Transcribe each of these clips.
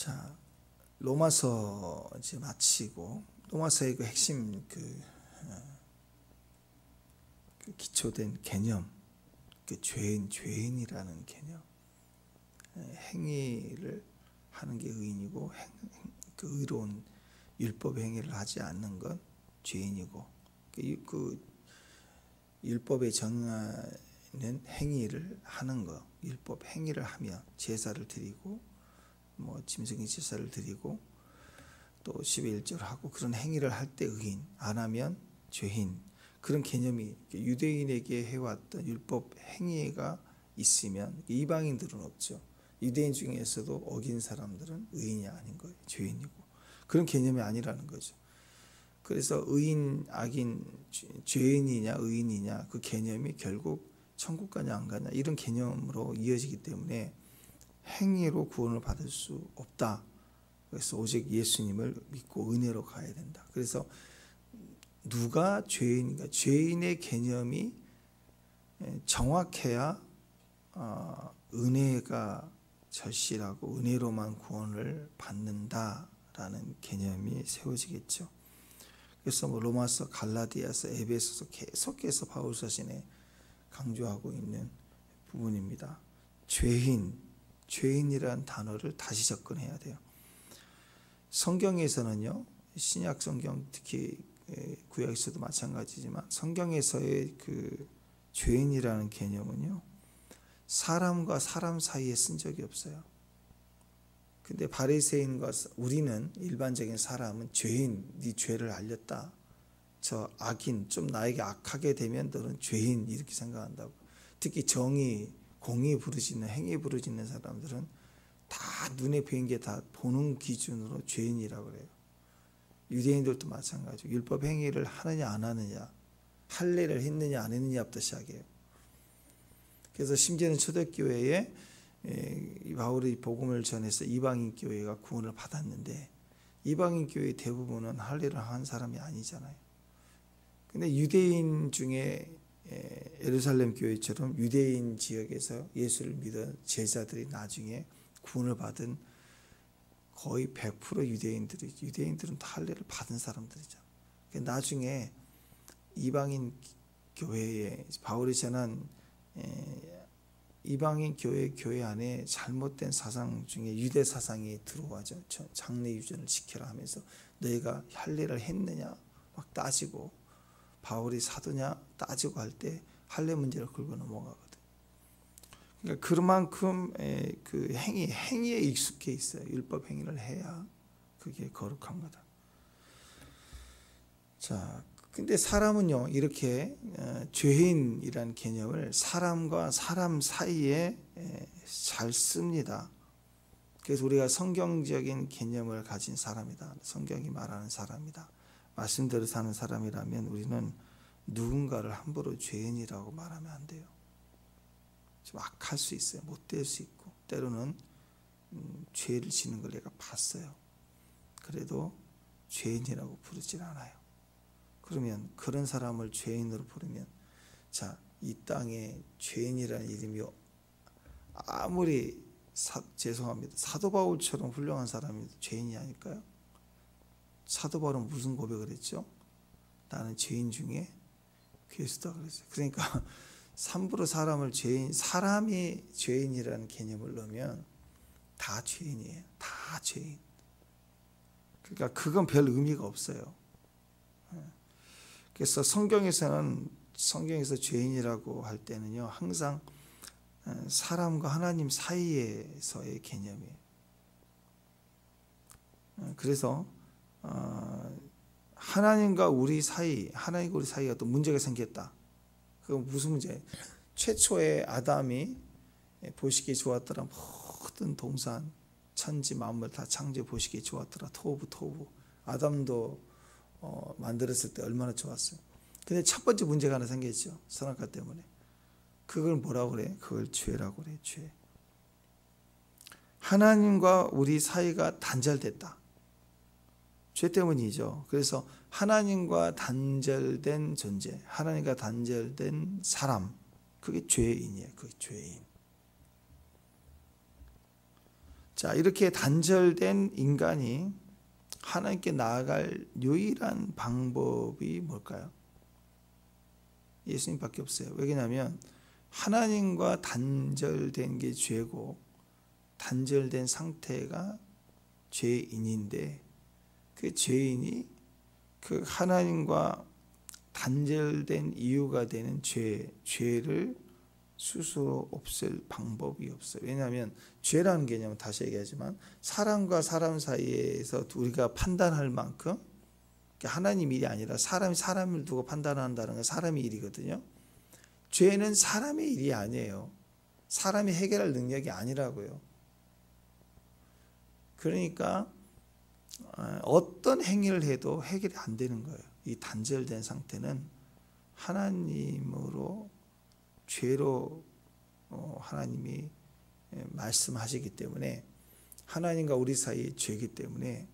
자, 로마서 이제 마치고 로마서의 그 핵심 그 기초된 개념, 그 죄인이라는 개념, 행위를 하는 게 의인이고 그 의로운 율법 행위를 하지 않는 건 죄인이고, 그 율법에 정하는 행위를 하는 거, 율법 행위를 하며 제사를 드리고 짐승의 제사를 드리고 또 10의 1조를 하고 그런 행위를 할 때 의인, 안 하면 죄인, 그런 개념이 유대인에게 해왔던 율법 행위가 있으면 이방인들은 없죠. 유대인 중에서도 어긴 사람들은 의인이 아닌 거예요. 죄인이고, 그런 개념이 아니라는 거죠. 그래서 의인, 악인, 죄인이냐 의인이냐 그 개념이 결국 천국 가냐 안 가냐 이런 개념으로 이어지기 때문에 행위로 구원을 받을 수 없다. 그래서 오직 예수님을 믿고 은혜로 가야 된다. 그래서 누가 죄인인가, 죄인의 개념이 정확해야 은혜가 절실하고 은혜로만 구원을 받는다라는 개념이 세워지겠죠. 그래서 로마서, 갈라디아서, 에베소서 계속해서 바울 서신에 강조하고 있는 부분입니다. 죄인이라는 단어를 다시 접근해야 돼요. 성경에서는요, 신약 성경 특히 구약에서도 마찬가지지만 성경에서의 그 죄인이라는 개념은요, 사람과 사람 사이에 쓴 적이 없어요. 근데 바리새인과 우리는, 일반적인 사람은 죄인, 네 죄를 알렸다, 저 악인, 좀 나에게 악하게 되면 너는 죄인, 이렇게 생각한다고. 특히 정의, 공의 부르짖는, 행위 부르짖는 사람들은 다 눈에 보이는 게 다 보는 기준으로 죄인이라고 그래요. 유대인들도 마찬가지고 율법 행위를 하느냐 안 하느냐, 할례를 했느냐 안 했느냐부터 시작해요. 그래서 심지어는 초대교회에 바울이 복음을 전해서 이방인 교회가 구원을 받았는데 이방인 교회 대부분은 할례를 한 사람이 아니잖아요. 근데 유대인 중에 예루살렘 교회처럼 유대인 지역에서 예수를 믿은 제자들이 나중에 구원을 받은 거의 100% 유대인들은 다 할례를 받은 사람들이죠. 나중에 이방인 교회에 바울이 전한 이방인 교회 안에 잘못된 사상 중에 유대 사상이 들어와죠. 장래 유전을 지켜라 하면서 너희가 할례를 했느냐 막 따지고, 바울이 사도냐 따지고 할 때 할례 문제를 걸고 넘어가거든. 그러니까 그만큼 그 행위에 익숙해 있어요. 율법 행위를 해야 그게 거룩한 거다. 자, 근데 사람은요, 이렇게 죄인이라는 개념을 사람과 사람 사이에 잘 씁니다. 그래서 우리가 성경적인 개념을 가진 사람이다, 성경이 말하는 사람이다, 말씀대로 사는 사람이라면 우리는 누군가를 함부로 죄인이라고 말하면 안 돼요. 좀 악할 수 있어요. 못될 수 있고, 때로는 죄를 지는 걸 내가 봤어요. 그래도 죄인이라고 부르질 않아요. 그러면 그런 사람을 죄인으로 부르면, 자, 이 땅에 죄인이라는 이름이 아무리 죄송합니다, 사도 바울처럼 훌륭한 사람이 죄인이 아닐까요? 사도 바울은 무슨 고백을 했죠? 나는 죄인 중에 괴수다 그랬어요. 그러니까 함부로 사람을 사람이 죄인이라는 개념을 넣으면 다 죄인이에요. 다 죄인. 그러니까 그건 별 의미가 없어요. 그래서 성경에서 죄인이라고 할 때는요, 항상 사람과 하나님 사이에서의 개념이에요. 그래서 하나님과 우리 사이가 또 문제가 생겼다. 그건 무슨 문제? 최초의 아담이 보시기에 좋았더라. 모든 동산, 천지 만물 다 창조해 보시기에 좋았더라. 토부. 아담도 만들었을 때 얼마나 좋았어요. 근데 첫 번째 문제가 하나 생겼죠. 선악과 때문에. 그걸 뭐라고 그래? 그걸 죄라고 그래. 죄. 하나님과 우리 사이가 단절됐다. 죄 때문이죠. 그래서 하나님과 단절된 존재, 하나님과 단절된 사람, 그게 죄인이에요. 그게 죄인. 자, 이렇게 단절된 인간이 하나님께 나아갈 유일한 방법이 뭘까요? 예수님밖에 없어요. 왜냐하면 하나님과 단절된 게 죄고 단절된 상태가 죄인인데 그 죄인이 그 하나님과 단절된 이유가 되는 죄를 스스로 없앨 방법이 없어요. 왜냐하면 죄라는 개념은 다시 얘기하지만 사람과 사람 사이에서 우리가 판단할 만큼 하나님 일이 아니라 사람이 사람을 두고 판단한다는 건 사람의 일이거든요. 죄는 사람의 일이 아니에요. 사람이 해결할 능력이 아니라고요. 그러니까 어떤 행위를 해도 해결이 안 되는 거예요. 이 단절된 상태는 하나님으로 죄로 하나님이 말씀하시기 때문에 하나님과 우리 사이의 죄이기 때문에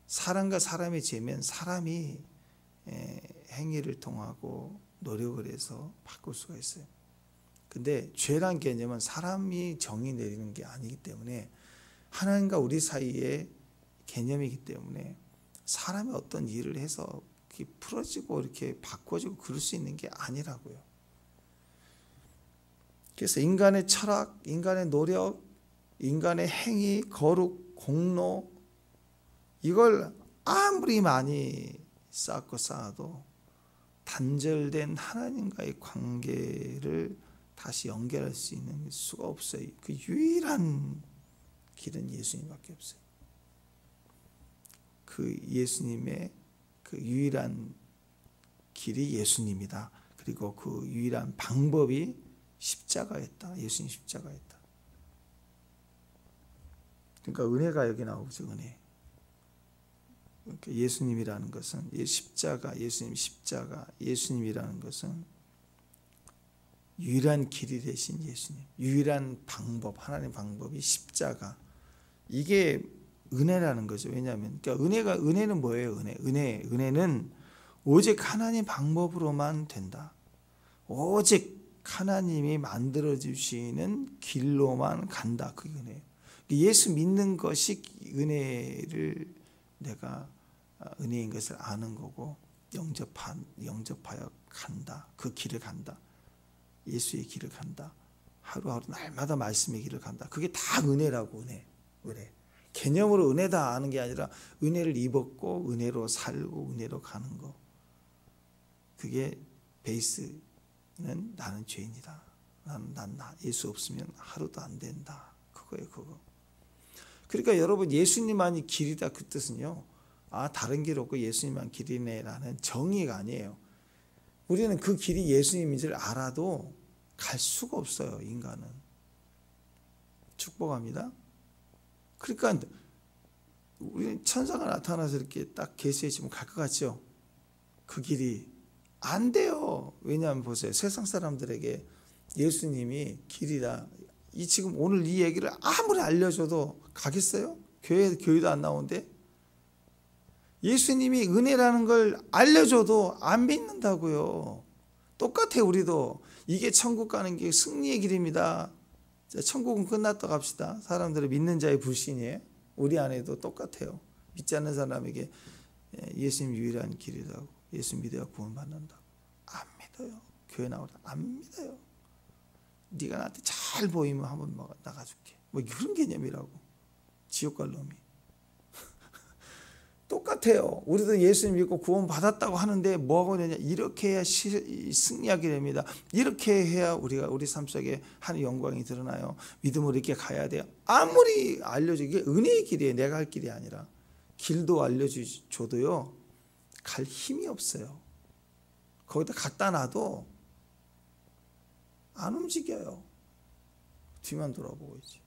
사람과 사람의 죄면 사람이 행위를 통하고 노력을 해서 바꿀 수가 있어요. 근데 죄란 개념은 사람이 정의 내리는 게 아니기 때문에 하나님과 우리 사이의 개념이기 때문에 사람이 어떤 일을 해서 이렇게 풀어지고 이렇게 바꿔지고 그럴 수 있는 게 아니라고요. 그래서 인간의 철학, 인간의 노력, 인간의 행위, 거룩, 공로 이걸 아무리 많이 쌓고 쌓아도 단절된 하나님과의 관계를 다시 연결할 수 있는 수가 없어요. 그 유일한 길은 예수님밖에 없어요. 그 예수님의 그 유일한 길이 예수님이다. 그리고 그 유일한 방법이 십자가였다. 예수님 십자가였다. 그러니까 은혜가 여기 나오죠. 은혜. 그러니까 예수님이라는 것은 십자가, 예수님 십자가, 예수님이라는 것은 유일한 길이 되신 예수님, 유일한 방법, 하나님 방법이 십자가. 이게 은혜라는 거죠. 왜냐하면 그러니까 은혜는 뭐예요? 은혜는 오직 하나님 방법으로만 된다. 오직 하나님이 만들어 주시는 길로만 간다. 그게 은혜예요. 예수 믿는 것이 은혜를 내가 은혜인 것을 아는 거고 영접하여 간다. 그 길을 간다. 예수의 길을 간다. 하루하루 날마다 말씀의 길을 간다. 그게 다 은혜라고. 은혜. 개념으로 은혜다 아는 게 아니라 은혜를 입었고 은혜로 살고 은혜로 가는 거. 그게 베이스는 나는 죄인이다. 난 예수 없으면 하루도 안 된다. 그거예요. 그거. 그러니까 여러분 예수님만이 길이다 그 뜻은요. 다른 길 없고 예수님만 길이네라는 정의가 아니에요. 우리는 그 길이 예수님인 줄 알아도 갈 수가 없어요. 인간은. 축복합니다. 그러니까 우리는 천사가 나타나서 이렇게 딱 계시해 주면 갈 것 같죠. 그 길이 안 돼요. 왜냐하면 보세요. 세상 사람들에게 예수님이 길이다. 지금 오늘 이 얘기를 아무리 알려줘도 가겠어요? 교회도 안 나오는데 예수님이 은혜라는 걸 알려줘도 안 믿는다고요. 똑같아요. 우리도 이게 천국 가는 게 승리의 길입니다. 천국은 끝났다고 합시다. 사람들은 믿는 자의 불신이에요. 우리 안에도 똑같아요. 믿지 않는 사람에게 예수님 유일한 길이라고, 예수 믿어야 구원받는다고. 안 믿어요. 교회 나오다 안 믿어요. 네가 나한테 잘 보이면 한번 나가줄게. 뭐 그런 개념이라고. 지옥 갈 놈이. 똑같아요. 우리도 예수님 믿고 구원 받았다고 하는데 뭐하고 되냐? 이렇게 해야 승리하게 됩니다. 이렇게 해야 우리 삶 속에 하나님의 영광이 드러나요. 믿음으로 이렇게 가야 돼요. 아무리 알려줘 이게 은혜의 길이에요. 내가 할 길이 아니라. 길도 알려줘도요. 갈 힘이 없어요. 거기다 갖다 놔도 안 움직여요. 뒤만 돌아보고 있지.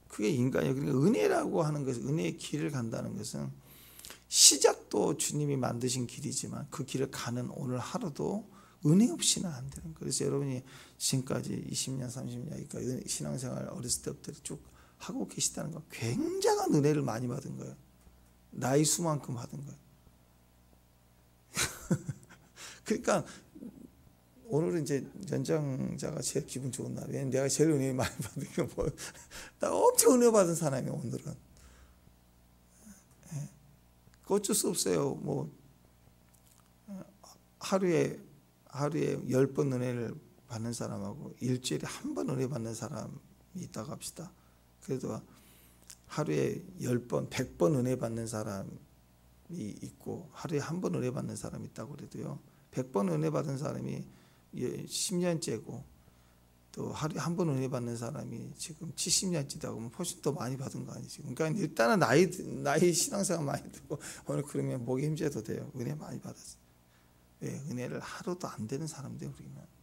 그게 인간이에요. 그러니까 은혜라고 하는 것은, 은혜의 길을 간다는 것은 시작도 주님이 만드신 길이지만 그 길을 가는 오늘 하루도 은혜 없이는 안 되는 거예요. 그래서 여러분이 지금까지 20년, 30년, 그러니까 신앙생활 어렸을 때부터 쭉 하고 계시다는 건 굉장한 은혜를 많이 받은 거예요. 나이 수만큼 받은 거예요. 그러니까 오늘은 이제 연장자가 제일 기분 좋은 날. 왜냐면 내가 제일 은혜 많이 받은 게 뭐, 나 엄청 은혜 받은 사람이 오늘은. 어쩔 수 없어요. 뭐 하루에 10번 은혜를 받는 사람하고 일주일에 한 번 은혜 받는 사람이 있다고 합시다. 그래도 하루에 10번, 100번 은혜 받는 사람이 있고 하루에 한 번 은혜 받는 사람이 있다고 그래도요. 100번 은혜 받은 사람이 10년째고 또 하루에 한 번 은혜 받는 사람이 지금 70년째다 그러면 훨씬 더 많이 받은 거 아니지. 그러니까 일단은 나이 신앙생활 많이 들고 오늘 그러면 목이 힘줘도 돼요. 은혜 많이 받았어. 왜? 은혜를 하루도 안 되는 사람들 우리는.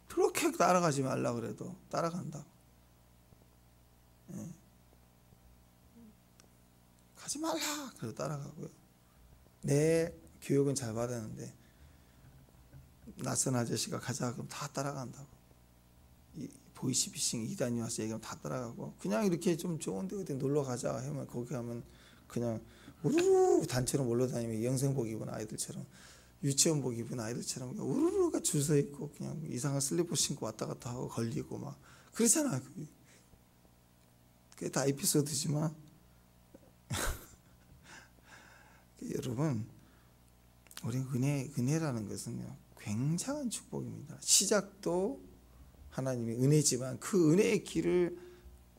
그렇게 따라가지 말라 그래도 따라간다고. 가지 말라 그래도 따라가고요. 내 교육은 잘 받았는데 낯선 아저씨가 가자 그럼 다 따라간다고. 보이시피싱 2단이 와서 얘기하면 다 따라가고 그냥 이렇게 좀 좋은 데 어디 놀러 가자 하면 거기 가면 그냥 우르르 단체로 몰려다니면 영생복 입은 아이들처럼 유치원복 입은 아이들처럼 우르르가 줄 서 있고 그냥 이상한 슬리퍼 신고 왔다 갔다 하고 걸리고 막 그렇잖아. 그게 다 에피소드지만 여러분 우리 은혜라는 것은요 굉장한 축복입니다. 시작도 하나님의 은혜지만 그 은혜의 길을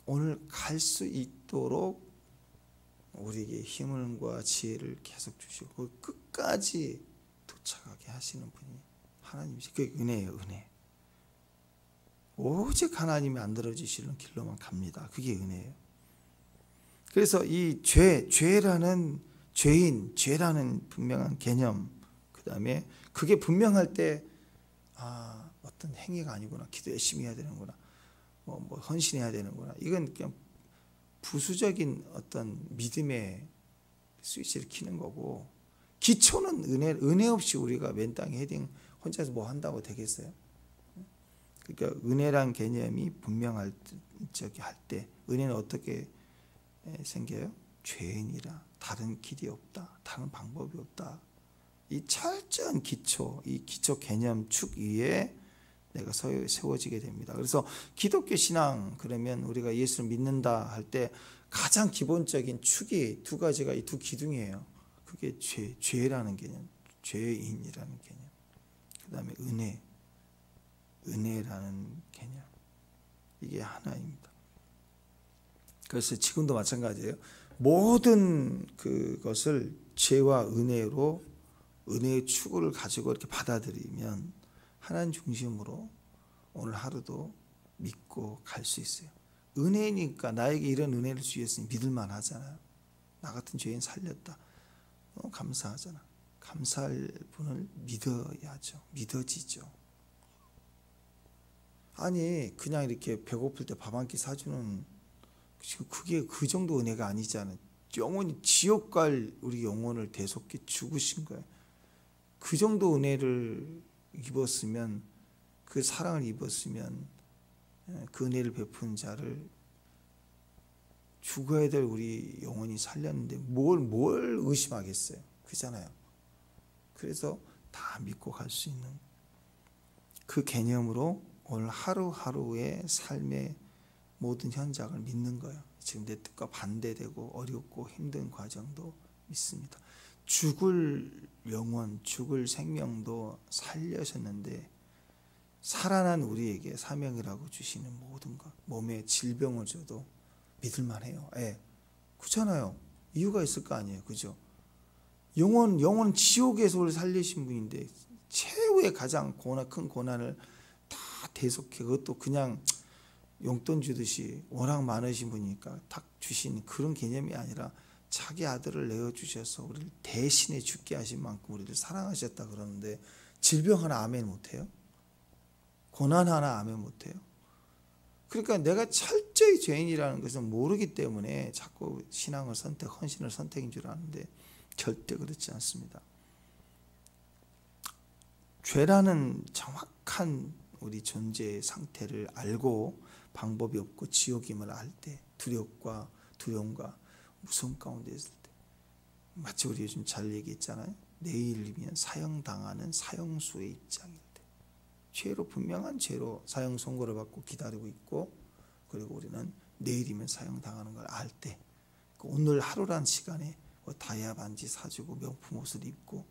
오늘 갈 수 있도록 우리에게 힘과 지혜를 계속 주시고 끝까지 도착하게 하시는 분이 하나님이시. 그게 은혜예요. 은혜. 오직 하나님이 만들어 주시는 길로만 갑니다. 그게 은혜예요. 그래서 이 죄라는 죄라는 분명한 개념, 그 다음에 그게 분명할 때 어떤 행위가 아니구나, 기도 열심히 해야 되는구나, 뭐 헌신해야 되는구나, 이건 그냥 부수적인 어떤 믿음의 스위치를 켜는 거고, 기초는 은혜 없이 우리가 맨 땅에 헤딩 혼자서 뭐 한다고 되겠어요? 그러니까 은혜란 개념이 분명할 적이 할 때, 은혜는 어떻게 생겨요? 죄인이라 다른 길이 없다, 다른 방법이 없다. 이 철저한 기초, 이 기초 개념 축 위에 내가 세워지게 됩니다. 그래서 기독교 신앙 그러면 우리가 예수를 믿는다 할 때 가장 기본적인 축이 두 가지가 이 두 기둥이에요. 그게 죄라는 개념, 죄인이라는 개념, 그 다음에 은혜라는 개념. 이게 하나입니다. 그래서 지금도 마찬가지예요. 모든 그것을 죄와 은혜로 은혜의 추구를 가지고 이렇게 받아들이면 하나님 중심으로 오늘 하루도 믿고 갈 수 있어요. 은혜니까 나에게 이런 은혜를 주셨으니 믿을만 하잖아요. 나 같은 죄인 살렸다. 너무 감사하잖아. 감사할 분을 믿어야죠. 믿어지죠. 아니 그냥 이렇게 배고플 때 밥 한 끼 사주는 그게 그 정도 은혜가 아니잖아요. 영원히 지옥 갈 우리 영혼을 대속해 죽으신 거예요. 그 정도 은혜를 입었으면, 그 사랑을 입었으면 그 은혜를 베푼 자를 죽어야 될 우리 영혼이 살렸는데 뭘 의심하겠어요. 그잖아요. 그래서 다 믿고 갈 수 있는 그 개념으로 오늘 하루하루의 삶의 모든 현장을 믿는 거예요. 지금 내 뜻과 반대되고 어렵고 힘든 과정도 믿습니다. 죽을 영혼, 죽을 생명도 살려셨는데 살아난 우리에게 사명이라고 주시는 모든 것, 몸에 질병을 줘도 믿을만해요. 그렇잖아요. 이유가 있을 거 아니에요. 그죠? 영혼 지옥에서 우리 살리신 분인데 최후의 가장 큰 고난을 다 대속해, 그것도 그냥 용돈 주듯이 워낙 많으신 분이니까 딱 주신 그런 개념이 아니라 자기 아들을 내어주셔서 우리를 대신에 죽게 하신 만큼 우리를 사랑하셨다 그러는데 질병 하나 아멘 못해요? 고난 하나 아멘 못해요? 그러니까 내가 철저히 죄인이라는 것을 모르기 때문에 자꾸 신앙을 헌신을 선택인 줄 아는데 절대 그렇지 않습니다. 죄라는 정확한 우리 존재의 상태를 알고 방법이 없고 지옥임을 알 때, 두려움과 무서움 가운데 있을 때, 마치 우리 요즘 잘 얘기했잖아요. 내일이면 사형당하는 사형수의 입장일 때, 죄로 분명한 죄로 사형 선고를 받고 기다리고 있고, 그리고 우리는 내일이면 사형당하는 걸 알 때, 오늘 하루란 시간에 뭐 다이아 반지 사주고 명품 옷을 입고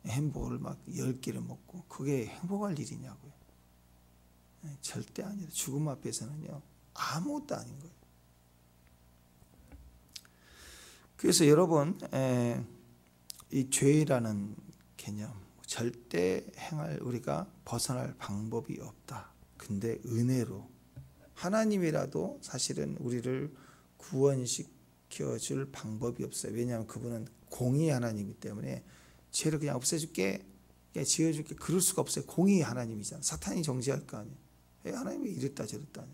햄버거를 막 10개를 먹고 그게 행복할 일이냐고요. 절대 아니에요. 죽음 앞에서는요 아무것도 아닌 거예요. 그래서 여러분, 이 죄라는 개념 절대 행할, 우리가 벗어날 방법이 없다. 근데 은혜로 하나님이라도 사실은 우리를 구원시켜 줄 방법이 없어요. 왜냐하면 그분은 공의 하나님이기 때문에 죄를 그냥 없애줄게, 그냥 지어줄게, 그럴 수가 없어요. 공의 하나님이잖아요. 사탄이 정죄할 거 아니에요. 하나님이 이랬다 저랬다.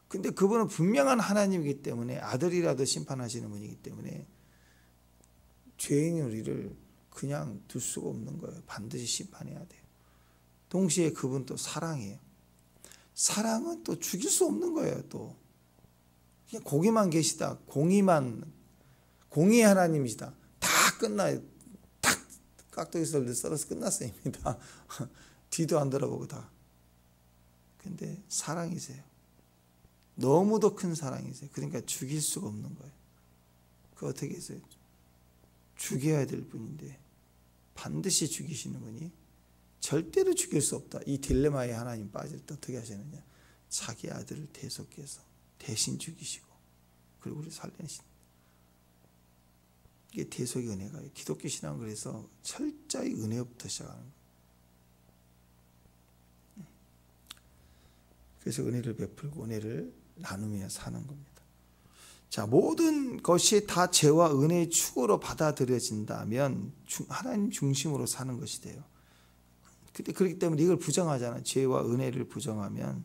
근데 그분은 분명한 하나님이기 때문에, 아들이라도 심판하시는 분이기 때문에 죄인인 우리를 그냥 둘 수가 없는 거예요. 반드시 심판해야 돼요. 동시에 그분 또 사랑이에요. 사랑은 또 죽일 수 없는 거예요. 또 그냥 거기만 계시다, 공의 하나님이시다, 다 끝나요. 탁 깍두기를 썰어서 끝났어요. 입니다. 뒤도 안 돌아보고 다. 근데 사랑이세요. 너무도 큰 사랑이세요. 그러니까 죽일 수가 없는 거예요. 그 어떻게 했어요? 죽여야 될 분인데 반드시 죽이시는 분이 절대로 죽일 수 없다. 이 딜레마에 하나님 빠질 때 어떻게 하시느냐? 자기 아들을 대속해서 대신 죽이시고 그리고 우리 살리신. 이게 대속의 은혜가, 기독교 신앙은 그래서 철저히 은혜부터 시작하는 거예요. 그래서 은혜를 베풀고 은혜를 나누며 사는 겁니다. 자, 모든 것이 다 죄와 은혜의 축으로 받아들여진다면 하나님 중심으로 사는 것이 돼요. 근데 그렇기 때문에 이걸 부정하잖아요. 죄와 은혜를 부정하면,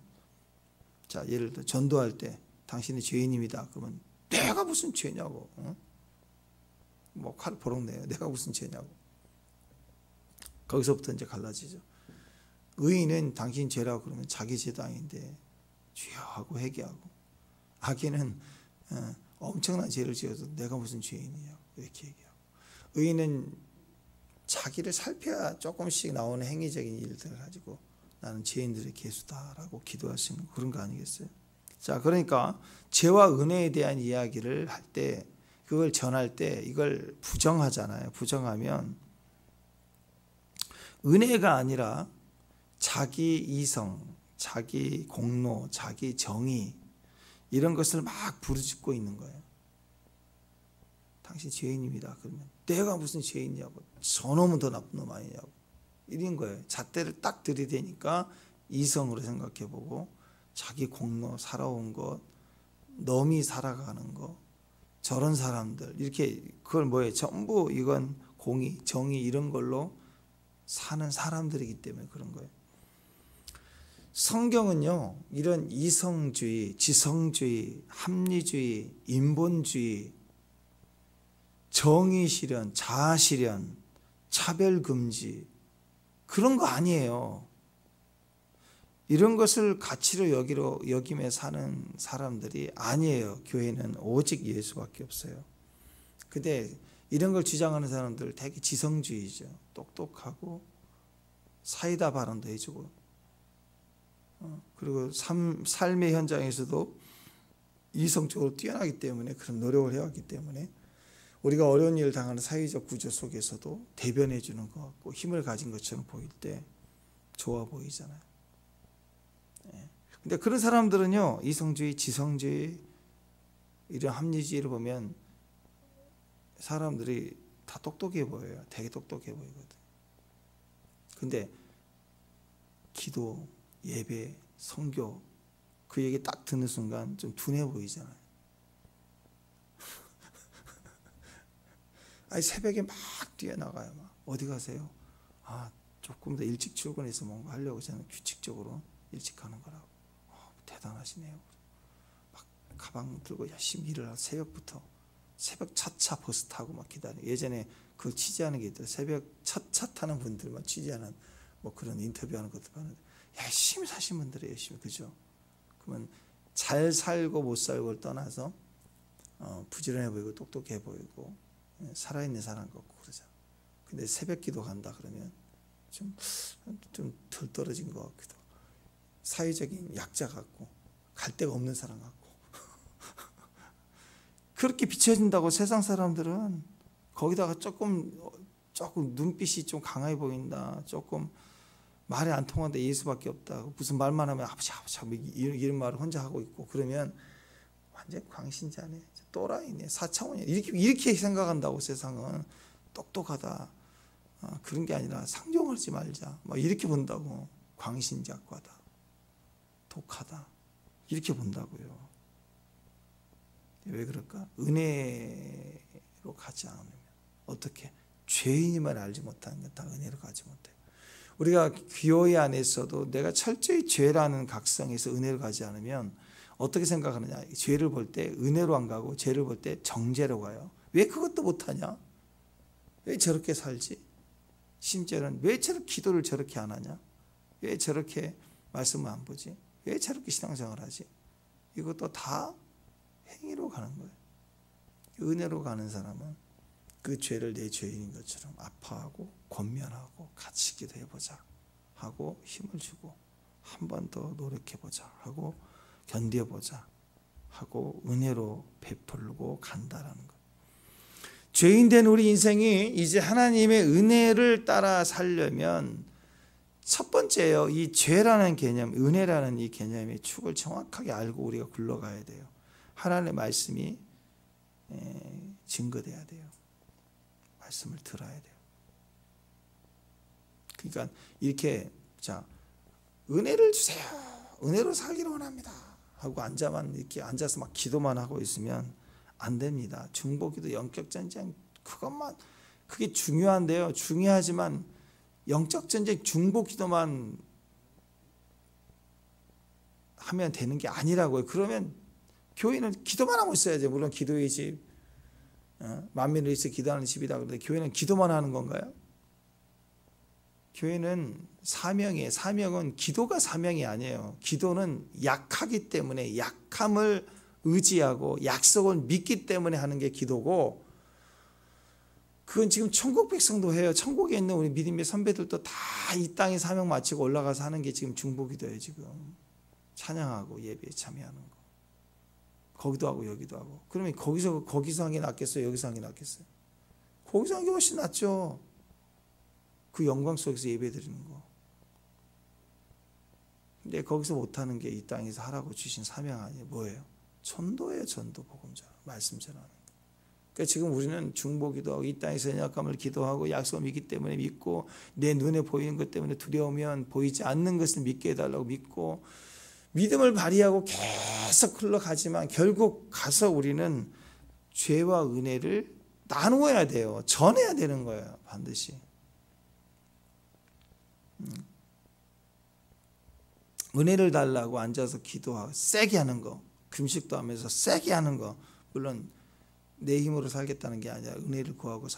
자, 예를 들어 전도할 때 당신이 죄인입니다. 그러면 내가 무슨 죄냐고, 뭐 칼 보록 내요. 내가 무슨 죄냐고. 거기서부터 이제 갈라지죠. 의인은 당신 죄라고 그러면 자기 죄도 아닌데 주여 하고 회개하고, 악인은 엄청난 죄를 지어서 내가 무슨 죄인이냐고 이렇게 얘기하고, 의인은 자기를 살펴야 조금씩 나오는 행위적인 일들을 가지고 나는 죄인들의 개수다라고 기도할 수 있는 그런 거 아니겠어요? 자, 그러니까 죄와 은혜에 대한 이야기를 할 때, 그걸 전할 때 이걸 부정하잖아요. 부정하면 은혜가 아니라 자기 이성, 자기 공로, 자기 정의, 이런 것을 막 부르짖고 있는 거예요. 당신 죄인입니다. 그러면 내가 무슨 죄인이냐고, 저놈은 더 나쁜 놈 아니냐고, 이런 거예요. 잣대를 딱 들이대니까 이성으로 생각해보고 자기 공로, 살아온 것, 넘이 살아가는 것, 저런 사람들, 이렇게 그걸 뭐예요? 전부 이건 공의, 정의, 이런 걸로 사는 사람들이기 때문에 그런 거예요. 성경은요, 이런 이성주의, 지성주의, 합리주의, 인본주의, 정의실현, 자아실현, 차별금지, 그런 거 아니에요. 이런 것을 가치로 여기며 사는 사람들이 아니에요. 교회는 오직 예수밖에 없어요. 근데 이런 걸 주장하는 사람들 되게 지성주의죠. 똑똑하고 사이다 발언도 해주고, 그리고 삶의 현장에서도 이성적으로 뛰어나기 때문에, 그런 노력을 해왔기 때문에 우리가 어려운 일을 당하는 사회적 구조 속에서도 대변해 주는 것 같고 힘을 가진 것처럼 보일 때 좋아 보이잖아요. 근데 그런 사람들은요, 이성주의, 지성주의, 이런 합리주의를 보면 사람들이 다 똑똑해 보여요. 되게 똑똑해 보이거든. 근데 기도, 예배, 선교, 그 얘기 딱 듣는 순간 좀 둔해 보이잖아요. 아니, 새벽에 막 뛰어나가요. 막 어디 가세요? 아, 조금 더 일찍 출근해서 뭔가 하려고 저는 규칙적으로 일찍 가는 거라고. 대단하시네요. 막 가방 들고 열심히 일을 하고 새벽부터, 새벽 첫차 버스 타고 막 기다려. 예전에 그 취재하는 게 있더라고요. 새벽 첫 차 타는 분들만 취재하는 뭐 그런 인터뷰하는 것도 봤는데, 열심히 사신 분들이 열심히, 그죠? 그러면 잘 살고 못 살고를 떠나서 부지런해 보이고 똑똑해 보이고 살아있는 사람 같고 그러잖아. 근데 새벽 기도 간다 그러면 좀 덜 떨어진 것 같기도 하고, 사회적인 약자 같고 갈 데가 없는 사람 같고 그렇게 비춰진다고 세상 사람들은. 거기다가 조금 눈빛이 좀 강해 보인다, 조금 말이 안 통한다, 예수밖에 없다, 무슨 말만 하면 아버지 이런 말을 혼자 하고 있고 그러면 완전 광신자네, 또라이네, 사차원이네, 이렇게 생각한다고. 세상은 똑똑하다, 그런 게 아니라 상종하지 말자, 이렇게 본다고. 광신작과다, 독하다, 이렇게 본다고요. 왜 그럴까? 은혜로 가지 않으면. 어떻게? 죄인임을 알지 못하는 건 다 은혜로 가지 못해요. 우리가 교회 안에서도 내가 철저히 죄라는 각성에서 은혜로 가지 않으면 어떻게 생각하느냐? 죄를 볼 때 은혜로 안 가고 죄를 볼 때 정죄로 가요. 왜 그것도 못하냐? 왜 저렇게 살지? 심지어는 왜 저렇게 기도를 저렇게 안 하냐? 왜 저렇게 말씀을 안 보지? 왜 저렇게 신앙생활을 하지? 이것도 다 행위로 가는 거예요. 은혜로 가는 사람은 그 죄를 내 죄인인 것처럼 아파하고 권면하고 같이 기도해보자 하고 힘을 주고 한 번 더 노력해보자 하고 견뎌보자 하고 은혜로 베풀고 간다라는 것. 죄인된 우리 인생이 이제 하나님의 은혜를 따라 살려면 첫 번째요, 이 죄라는 개념, 은혜라는 이 개념의 축을 정확하게 알고 우리가 굴러가야 돼요. 하나님의 말씀이 증거돼야 돼요. 말씀을 들어야 돼요. 그러니까 이렇게 은혜를 주세요, 은혜로 살기를 원합니다 하고 이렇게 앉아서 막 기도만 하고 있으면 안 됩니다. 중보기도, 영적 전쟁, 그게 중요한데요. 중요하지만 영적 전쟁, 중보기도만 하면 되는 게 아니라고요. 그러면 교회는 기도만 하고 있어야죠. 물론 기도의 집, 만민을 위해서 기도하는 집이다 그러는데 교회는 기도만 하는 건가요? 교회는 사명이에요. 사명은 기도가 사명이 아니에요. 기도는 약하기 때문에 약함을 의지하고 약속을 믿기 때문에 하는 게 기도고, 그건 지금 천국 백성도 해요. 천국에 있는 우리 믿음의 선배들도 다 이 땅에 사명 마치고 올라가서 하는 게 지금 중보기도예요. 지금 찬양하고 예배에 참여하는 거, 거기도 하고 여기도 하고. 그러면 거기서 한 게 낫겠어요? 여기서 한 게 낫겠어요? 거기서 한 게 훨씬 낫죠. 그 영광 속에서 예배 드리는 거. 근데 거기서 못하는 게 이 땅에서 하라고 주신 사명 아니에요. 뭐예요? 전도예요. 전도, 복음 전하, 말씀 전하는 거. 그러니까 지금 우리는 중보기도하고 이 땅에서 연약함을 기도하고 약속을 믿기 때문에 믿고, 내 눈에 보이는 것 때문에 두려우면 보이지 않는 것을 믿게 해달라고 믿고, 믿음을 발휘하고 계속 흘러가지만 결국 가서 우리는 죄와 은혜를 나누어야 돼요. 전해야 되는 거예요. 반드시. 은혜를 달라고 앉아서 기도하고 세게 하는 거, 금식도 하면서 세게 하는 거, 물론 내 힘으로 살겠다는 게 아니라 은혜를 구하고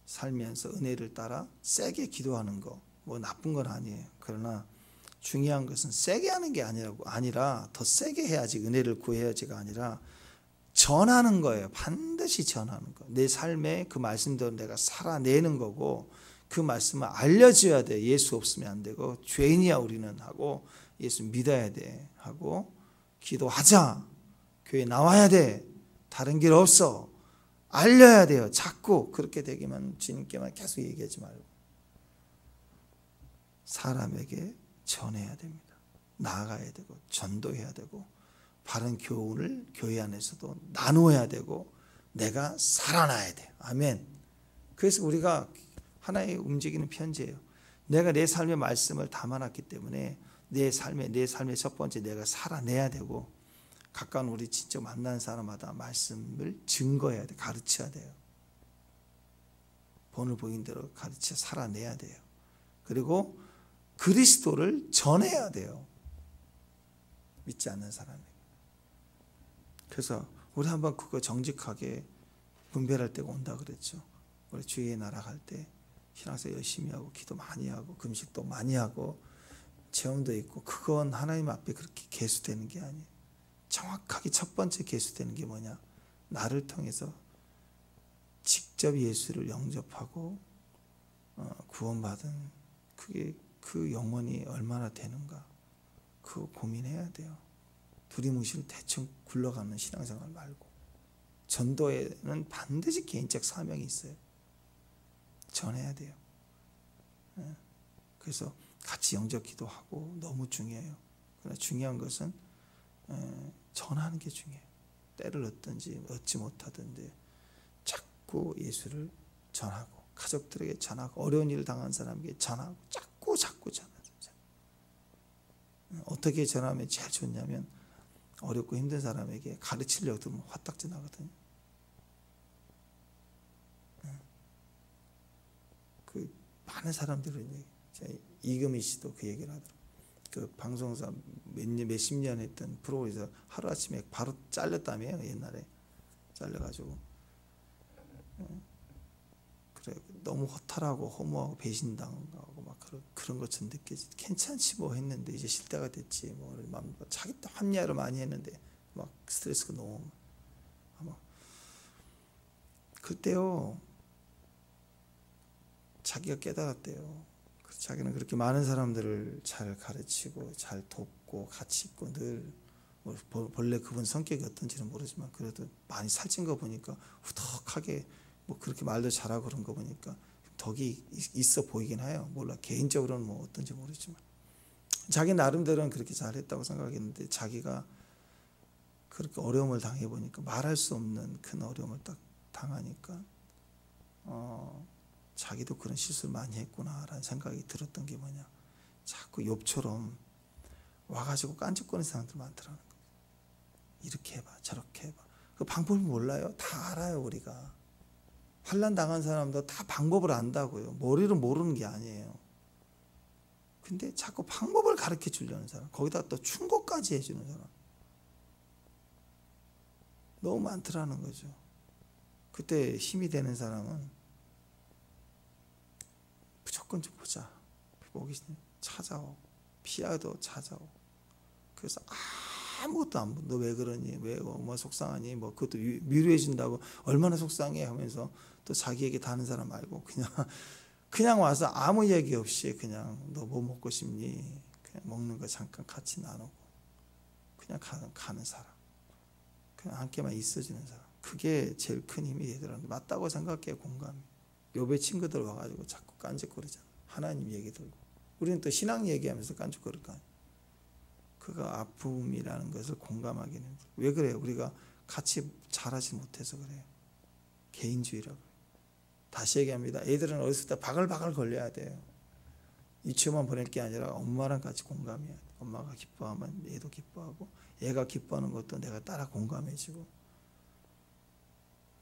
살면서 은혜를 따라 세게 기도하는 거, 뭐 나쁜 건 아니에요. 그러나 중요한 것은 세게 하는 게 아니라 더 세게 해야지, 은혜를 구해야지가 아니라 전하는 거예요. 반드시 전하는 거. 내 삶에 그 말씀대로 내가 살아내는 거고, 그 말씀을 알려줘야 돼. 예수 없으면 안 되고, 죄인이야 우리는 하고, 예수 믿어야 돼 하고, 기도하자, 교회 나와야 돼, 다른 길 없어, 알려야 돼요. 자꾸 그렇게 되기만, 주님께만 계속 얘기하지 말고 사람에게 전해야 됩니다. 나아가야 되고 전도해야 되고 바른 교훈을 교회 안에서도 나누어야 되고 내가 살아나야 돼요. 아멘. 그래서 우리가 하나의 움직이는 편지예요. 내가 내 삶의 말씀을 담아놨기 때문에 내 삶의 첫 번째 내가 살아내야 되고, 가까운 우리 진짜 만나는 사람마다 말씀을 증거해야 돼. 가르쳐야 돼요. 본을 보인 대로 가르쳐 살아내야 돼요. 그리고 그리스도를 전해야 돼요. 믿지 않는 사람에게. 그래서 우리 한번 그거 정직하게 분별할 때가 온다 그랬죠. 우리 주의 나라 갈 때 신앙생활 열심히 하고 기도 많이 하고 금식도 많이 하고 체험도 있고, 그건 하나님 앞에 그렇게 계수되는 게 아니에요. 정확하게 첫 번째 계수되는 게 뭐냐? 나를 통해서 직접 예수를 영접하고 구원받은 그게 그 영혼이 얼마나 되는가 그거 고민해야 돼요. 두리뭉실 대충 굴러가는 신앙생활 말고 전도에는 반드시 개인적 사명이 있어요. 전해야 돼요. 그래서 같이 영접 기도하고 너무 중요해요. 그러나 중요한 것은 전하는 게 중요해요. 때를 얻든지 얻지 못하든지 자꾸 예수를 전하고 가족들에게 전하고 어려운 일을 당한 사람에게 전하고 자꾸 전하는. 어떻게 전하면 제일 좋냐면 어렵고 힘든 사람에게 가르치려고 들면 화딱지 나거든요. 그 많은 사람들은 이금희 씨도 그 얘기를 하더라고요. 그 방송사 몇십 년 했던 프로에서 하루아침에 바로 잘렸다며요. 옛날에 잘려가지고 그래 너무 허탈하고 허무하고 배신당하고 막 그런 것처럼 느껴지. 괜찮지 뭐 했는데 이제 쉴 때가 됐지 뭐 자기도 합리화를 많이 했는데 막 스트레스가 너무 아마 그때요 자기가 깨달았대요. 자기는 그렇게 많은 사람들을 잘 가르치고 잘 돕고 같이 있고 늘 본래 그분 성격이 어떤지는 모르지만 그래도 많이 살찐 거 보니까 후덕하게 뭐 그렇게 말도 잘하고 그런 거 보니까 덕이 있어 보이긴 해요. 몰라 개인적으로는 뭐 어떤지 모르지만 자기 나름대로는 그렇게 잘했다고 생각했는데 자기가 그렇게 어려움을 당해 보니까 말할 수 없는 큰 어려움을 딱 당하니까 자기도 그런 실수를 많이 했구나라는 생각이 들었던 게 뭐냐, 자꾸 욥처럼 와가지고 깐죽거리는 사람들 많더라는 거예요. 이렇게 해봐 저렇게 해봐. 그 방법을 몰라요. 다 알아요. 우리가 환난 당한 사람도 다 방법을 안다고요. 머리를 모르는 게 아니에요. 근데 자꾸 방법을 가르쳐 주려는 사람, 거기다 또 충고까지 해주는 사람 너무 많더라는 거죠. 그때 힘이 되는 사람은 무조건 좀 보자, 보기 찾아오고 피아도 찾아오고, 그래서 아무것도 안 보. 너 왜 그러니, 왜 뭐 속상하니, 뭐 그것도 위로해 준다고 얼마나 속상해 하면서 또 자기에게 다른 사람 말고 그냥 와서 아무 얘기 없이 그냥 너 뭐 먹고 싶니, 그냥 먹는 거 잠깐 같이 나누고 그냥 가는 사람, 그냥 함께만 있어주는 사람, 그게 제일 큰 힘이 되더라고요. 맞다고 생각해요. 공감이. 욥의 친구들 와가지고 자꾸 깐죽거리잖아. 하나님 얘기 들고. 우리는 또 신앙 얘기하면서 깐죽거릴 거 아니에요. 그거 아픔이라는 것을 공감하기는. 왜 그래요? 우리가 같이 잘하지 못해서 그래요. 개인주의라고. 다시 얘기합니다. 애들은 어렸을 때 바글바글 걸려야 돼요. 유치원만 보낼 게 아니라 엄마랑 같이 공감해야 돼. 엄마가 기뻐하면 얘도 기뻐하고, 얘가 기뻐하는 것도 내가 따라 공감해주고,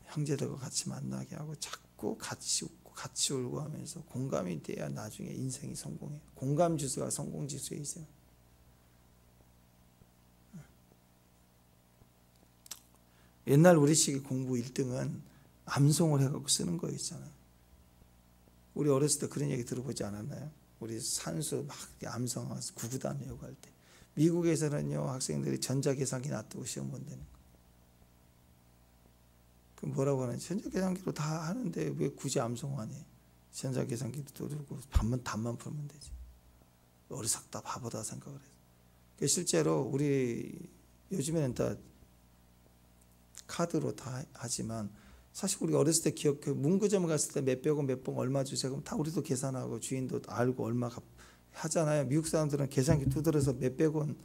형제들과 같이 만나게 하고 자꾸 같이 웃고 같이 울고 하면서 공감이 돼야 나중에 인생이 성공해요. 공감 지수가 성공 지수에 있어요. 옛날 우리식 공부 1등은 암송을 해갖고 쓰는 거 있잖아요. 우리 어렸을 때 그런 얘기 들어보지 않았나요? 우리 산수 막 암송하면서 구구단 외우고 할 때. 미국에서는요, 학생들이 전자계산기 놔두고 시험 본다는 거. 그 뭐라고 하는지, 전자계산기로 다 하는데 왜 굳이 암송하니? 전자계산기도 누르고 답만 풀면 되지. 어리석다 바보다 생각을 해서. 실제로 우리 요즘에는 다 카드로 다 하지만, 사실 우리가 어렸을 때 기억해, 문구점 갔을 때 몇백 원 몇 번 얼마 주세요 그럼 다 우리도 계산하고 주인도 알고 얼마 하잖아요. 미국 사람들은 계산기 두드려서 몇백 원,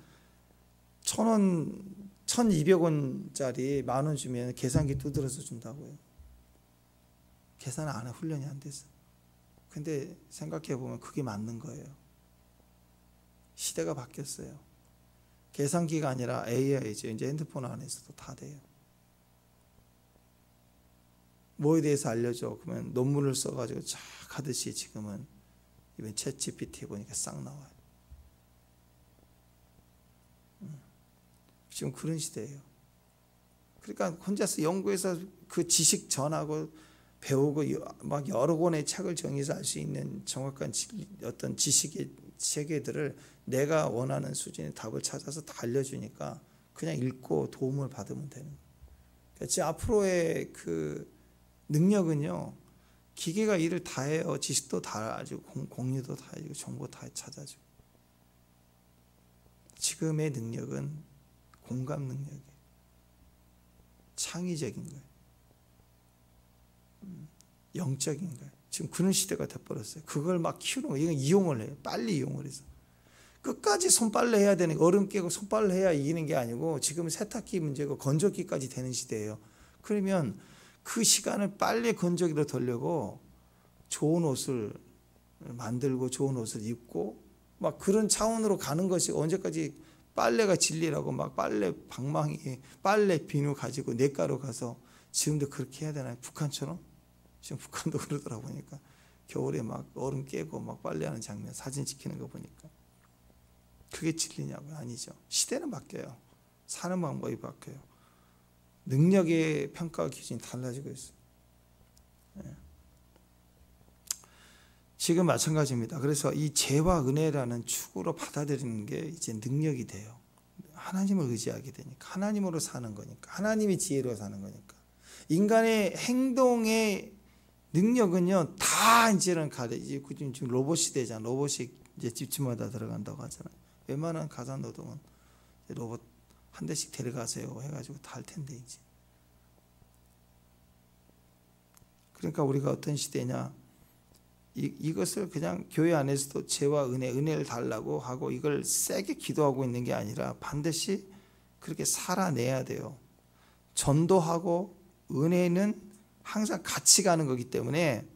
1,000원, 1,200원짜리 10,000원 주면 계산기 두드려서 준다고요. 계산 안 해, 훈련이 안 돼서. 근데 생각해 보면 그게 맞는 거예요. 시대가 바뀌었어요. 계산기가 아니라 AI죠. 이제 핸드폰 안에서도 다 돼요. 뭐에 대해서 알려줘. 그러면 논문을 써가지고 쫙 하듯이 지금은 이번 챗 GPT 보니까 싹 나와요. 지금 그런 시대예요. 그러니까 혼자서 연구해서 그 지식 전하고 배우고 막 여러 권의 책을 정해서 알 수 있는 정확한 어떤 지식의 세계들을 내가 원하는 수준의 답을 찾아서 다 알려주니까 그냥 읽고 도움을 받으면 되는 거예요. 제 앞으로의 그 능력은요, 기계가 일을 다 해요. 지식도 다 알고 공유도 다 해주고 정보 다 찾아주고. 지금의 능력은 공감 능력이에요. 창의적인 거예요. 영적인 거예요. 지금 그런 시대가 돼버렸어요. 그걸 막 키우는 거예요. 이건 이용을 해요. 빨리 이용을 해서. 끝까지 손빨래 해야 되는 거, 얼음 깨고 손빨래 해야 이기는 게 아니고 지금은 세탁기 문제고 건조기까지 되는 시대예요. 그러면 그 시간을 빨래 건조기로 돌려고 좋은 옷을 만들고 좋은 옷을 입고 막 그런 차원으로 가는 것이, 언제까지 빨래가 진리라고 막 빨래 방망이 빨래 비누 가지고 냇가로 가서, 지금도 그렇게 해야 되나요? 북한처럼? 지금 북한도 그러더라 보니까 겨울에 막 얼음 깨고 막 빨래하는 장면 사진 찍히는 거 보니까. 그게 진리냐고요? 아니죠. 시대는 바뀌어요. 사는 방법이 바뀌어요. 능력의 평가 기준이 달라지고 있어요. 지금 마찬가지입니다. 그래서 이 죄와 은혜라는 축으로 받아들이는 게 이제 능력이 돼요. 하나님을 의지하게 되니까, 하나님으로 사는 거니까, 하나님의 지혜로 사는 거니까. 인간의 행동의 능력은요, 다 이제는 지금 로봇 시대잖아. 로봇이 이제 집집마다 들어간다고 하잖아요. 웬만한 가사 노동은 로봇 한 대씩 데려가세요 해가지고 다 할 텐데 이제. 그러니까 우리가 어떤 시대냐, 이것을 그냥 교회 안에서도 죄와 은혜를 달라고 하고 이걸 세게 기도하고 있는 게 아니라 반드시 그렇게 살아내야 돼요. 전도하고 은혜는 항상 같이 가는 거기 때문에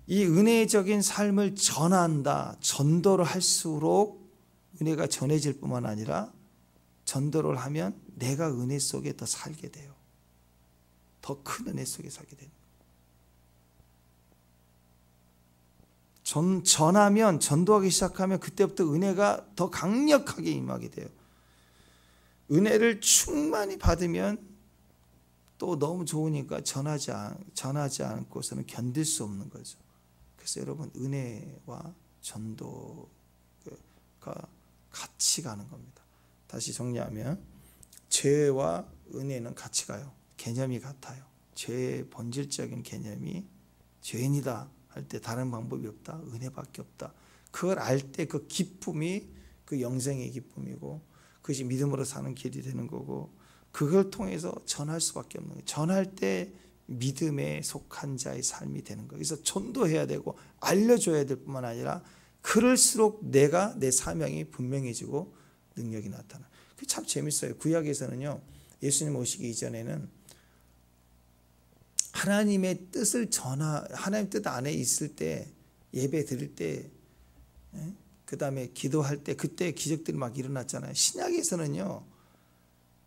이 은혜적인 삶을 전한다, 전도를 할수록 은혜가 전해질 뿐만 아니라 전도를 하면 내가 은혜 속에 더 살게 돼요. 더 큰 은혜 속에 살게 돼요. 전하면, 전도하기 시작하면 그때부터 은혜가 더 강력하게 임하게 돼요. 은혜를 충만히 받으면 또 너무 좋으니까 전하지 않고서는 견딜 수 없는 거죠. 그래서 여러분, 은혜와 전도가 같이 가는 겁니다. 다시 정리하면 죄와 은혜는 같이 가요. 개념이 같아요. 죄의 본질적인 개념이 죄인이다 할 때 다른 방법이 없다, 은혜밖에 없다. 그걸 알 때 그 기쁨이 그 영생의 기쁨이고 그것이 믿음으로 사는 길이 되는 거고, 그걸 통해서 전할 수밖에 없는 거예요. 전할 때 믿음에 속한 자의 삶이 되는 거예요. 그래서 전도해야 되고 알려줘야 될 뿐만 아니라 그럴수록 내 사명이 분명해지고 능력이 나타나. 그게 참 재밌어요. 구약에서는요, 예수님 오시기 이전에는 하나님의 뜻을 하나님 뜻 안에 있을 때, 예배 드릴 때, 그 다음에 기도할 때, 그때 기적들이 막 일어났잖아요. 신약에서는요,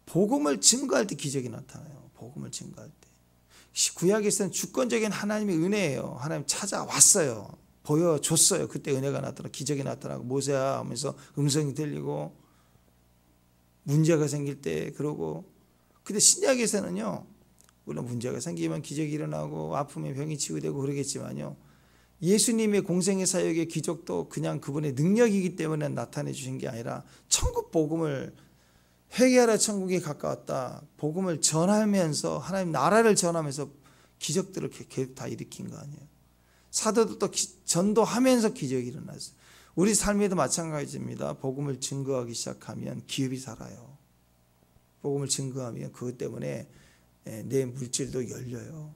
복음을 증거할 때 기적이 나타나요. 복음을 증거할 때. 구약에서는 주권적인 하나님의 은혜예요. 하나님 찾아왔어요. 보여줬어요. 그때 은혜가 나타나고 기적이 나타나고 모세야 하면서 음성이 들리고 문제가 생길 때 그러고. 근데 신약에서는요, 물론 문제가 생기면 기적이 일어나고 아프면 병이 치유되고 그러겠지만요, 예수님의 공생의 사역의 기적도 그냥 그분의 능력이기 때문에 나타내 주신 게 아니라 천국 복음을, 회개하라 천국이 가까웠다, 복음을 전하면서 하나님 나라를 전하면서 기적들을 계속 다 일으킨 거 아니에요. 사도들도 전도하면서 기적이 일어났어요. 우리 삶에도 마찬가지입니다. 복음을 증거하기 시작하면 기업이 살아요. 복음을 증거하면 그것 때문에 내 물질도 열려요.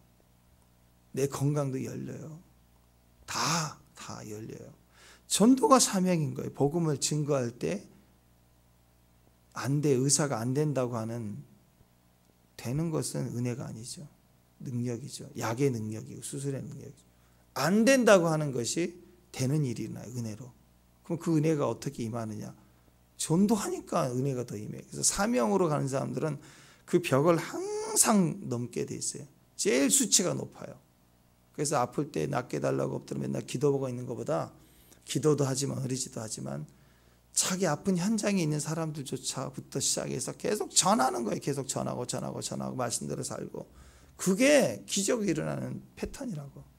내 건강도 열려요. 다 열려요. 전도가 사명인 거예요. 복음을 증거할 때 의사가 안 된다고 하는, 되는 것은 은혜가 아니죠. 능력이죠. 약의 능력이고 수술의 능력이죠. 안 된다고 하는 것이 되는 일이나 은혜로. 그럼 그 은혜가 어떻게 임하느냐? 전도하니까 은혜가 더 임해요. 그래서 사명으로 가는 사람들은 그 벽을 항상 넘게 돼 있어요. 제일 수치가 높아요. 그래서 아플 때 낫게 달라고 엎드려 맨날 기도보고 있는 것보다, 기도도 하지만 의지도 하지만 자기 아픈 현장에 있는 사람들조차부터 시작해서 계속 전하는 거예요. 계속 전하고 말씀대로 살고. 그게 기적이 일어나는 패턴이라고.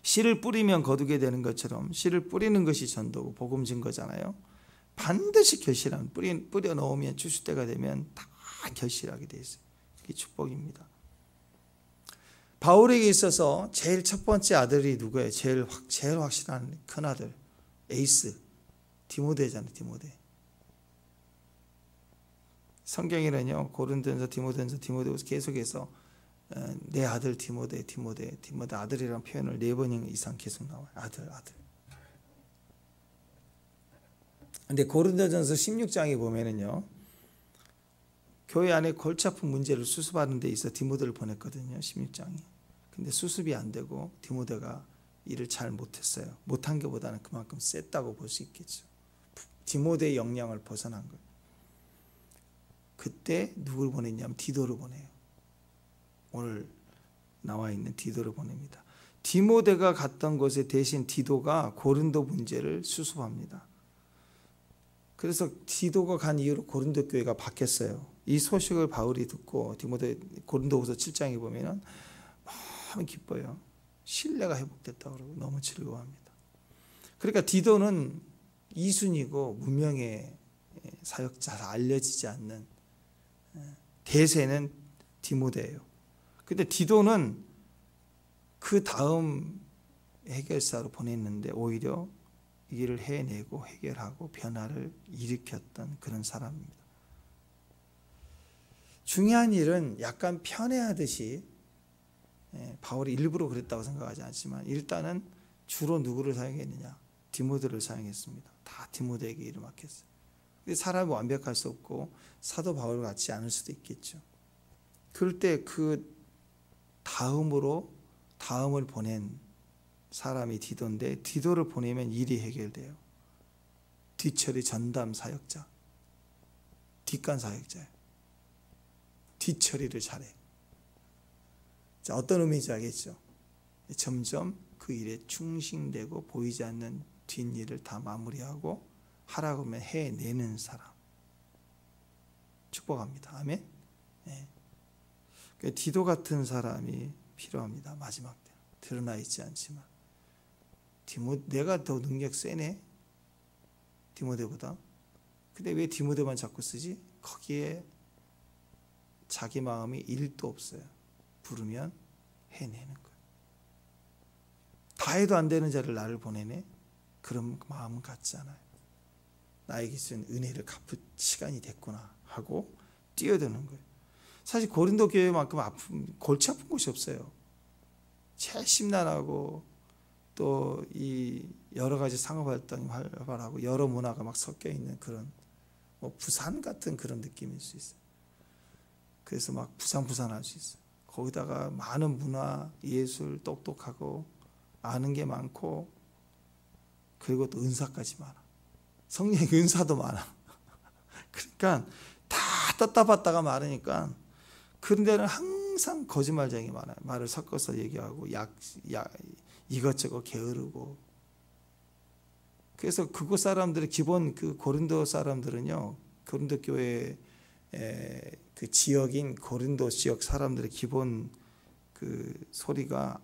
씨를 뿌리면 거두게 되는 것처럼 씨를 뿌리는 것이 전도고 복음 증거잖아요. 반드시 결실하면 뿌려 넣으면 주실 때가 되면 다 결실하게 돼 있어요. 그게 축복입니다. 바울에게 있어서 제일 첫 번째 아들이 누구예요? 제일 확실한 큰 아들, 에이스, 디모데잖아요. 디모데. 성경에는요, 고린도전서, 디모데후서 계속해서 내 아들 디모데 아들이라는 표현을 4번 이상 계속 나와요. 아들. 근데 고린도전서 16장에 보면은요, 교회 안에 골치 아픈 문제를 수습하는 데 있어 디모데를 보냈거든요. 16장이. 근데 수습이 안 되고 디모데가 일을 잘 못했어요. 못한 것보다는 그만큼 셌다고 볼 수 있겠죠. 디모데의 역량을 벗어난 거예요. 그때 누굴 보냈냐면 디도를 보내요. 오늘 나와 있는 디도를 보냅니다. 디모데가 갔던 곳에 대신 디도가 고린도 문제를 수습합니다. 그래서 디도가 간 이후로 고린도 교회가 바뀌었어요. 이 소식을 바울이 듣고 고린도후서 7장에 보면은 너무 기뻐요. 신뢰가 회복됐다고 그러고 너무 즐거워합니다. 그러니까 디도는 이순이고 문명의 사역자라 알려지지 않는, 대세는 디모데예요. 근데 디도는 그 다음 해결사로 보냈는데 오히려 일을 해내고 해결하고 변화를 일으켰던 그런 사람입니다. 중요한 일은 약간 편애하듯이, 바울이 일부러 그랬다고 생각하지 않지만 일단은 주로 누구를 사용했느냐? 디모데를 사용했습니다. 다 디모데에게 일을 맡겼어요. 근데 사람이 완벽할 수 없고 사도 바울 같지 않을 수도 있겠죠. 그럴 때 그 다음을 보낸 사람이 디도인데, 디도를 보내면 일이 해결돼요. 뒤처리 전담 사역자, 뒷간 사역자예요. 뒤처리를 잘해. 자, 어떤 의미인지 알겠죠? 점점 그 일에 충실되고 보이지 않는 뒷일을 다 마무리하고 하라고 하면 해내는 사람. 축복합니다. 아멘. 네. 그러니까 디도 같은 사람이 필요합니다. 마지막 때 드러나 있지 않지만 내가 더 능력 세네, 디모데보다. 근데 왜 디모데만 자꾸 쓰지? 거기에 자기 마음이 1도 없어요. 부르면 해내는 거예요. 다 해도 안 되는 자를 나를 보내네? 그런 마음은 갖지 않아요. 나에게 쓴 은혜를 갚을 시간이 됐구나 하고 뛰어드는 거예요. 사실 고린도 교회만큼 골치 아픈 곳이 없어요. 제일 심란하고 또 이 여러 가지 상업 활동이 활발하고 여러 문화가 막 섞여 있는 그런 부산 같은 그런 느낌일 수 있어요. 그래서 막 부산할 수 있어요. 거기다가 많은 문화, 예술, 똑똑하고 아는 게 많고, 그리고 또 은사까지 많아. 성령의 은사도 많아. 그러니까 다 떴다 봤다가 많으니까 그런 데는 항상 거짓말쟁이 많아요. 말을 섞어서 얘기하고 이것저것 게으르고. 그래서 그곳 사람들의 기본, 그 고린도 사람들은요, 고린도 교회 그 지역인 고린도 지역 사람들의 기본 그 소리가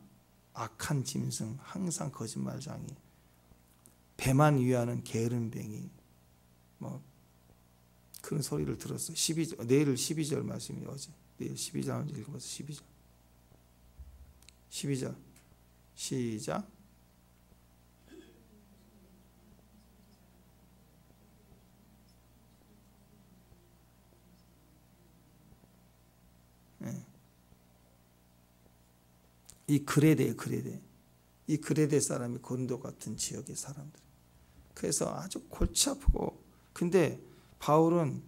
악한 짐승, 항상 거짓말쟁이, 배만 위하는 게으름뱅이, 뭐 그런 소리를 들었어요. 내일 12절 말씀이 어제. 내일 12절 읽어보세요. 12절 시작. 이 그레데. 이 그레데 사람이 고린도 같은 지역의 사람들. 그래서 아주 골치 아프고, 근데 바울은